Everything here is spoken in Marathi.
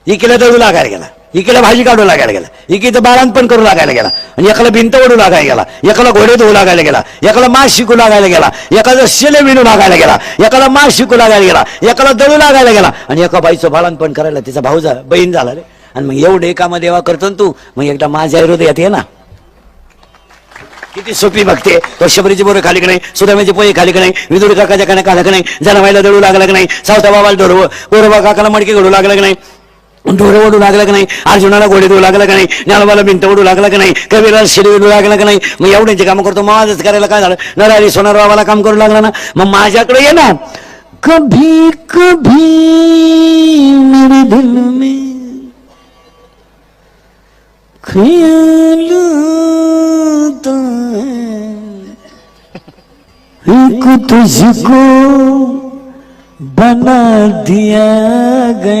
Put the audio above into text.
इकडे दळू लागायला गेला, इकडे भाजी काढू लागायला गेला, इकडे बाळांपण करू लागायला गेला, आणि एकाला भिंत ओढू लागायला गेला, एकाला घोडे धुवू लागायला गेला, एकाला मास शिकू लागायला गेला, एकाला शेले विणू लागायला गेला, एकाला मास शिकू लागायला गेला, एकाला दळू लागायला गेला, आणि एका बाईचं बाळांपण करायला तिचा भाऊ बहीण झाला रे. आणि मग एवढे कामं देवा करतो तू, मग एकदा माझ्या हृदयात ये ना. किती सोपी बघते. शबरीची बोरं खाली की नाही, सुदाम्याचे पोहे खाली की नाही, विदुर काकाच्या काना खाला की नाही, जनाबाईला दळू लागला की नाही, सावता बाबाला ढोरव, गोरोबा काकाला मडके घडू लागला की नाही, ढोरं ओढू लागला की नाही, अर्जुनाला घोडे देऊ लागला की नाही, ज्ञानोबाला भिंत ओढू लागला की नाही, कबीरला शिडी ओढू लागला की नाही. मग एवढ्याचे काम करतो, माझच करायला काय झालं, नरारी सोनार बाबाला काम करू लागला ना. मग माझ्याकडे ये ना. कभी कभी मेरे दिल में ख्याल आता है, एक तुझको बना दिया गया.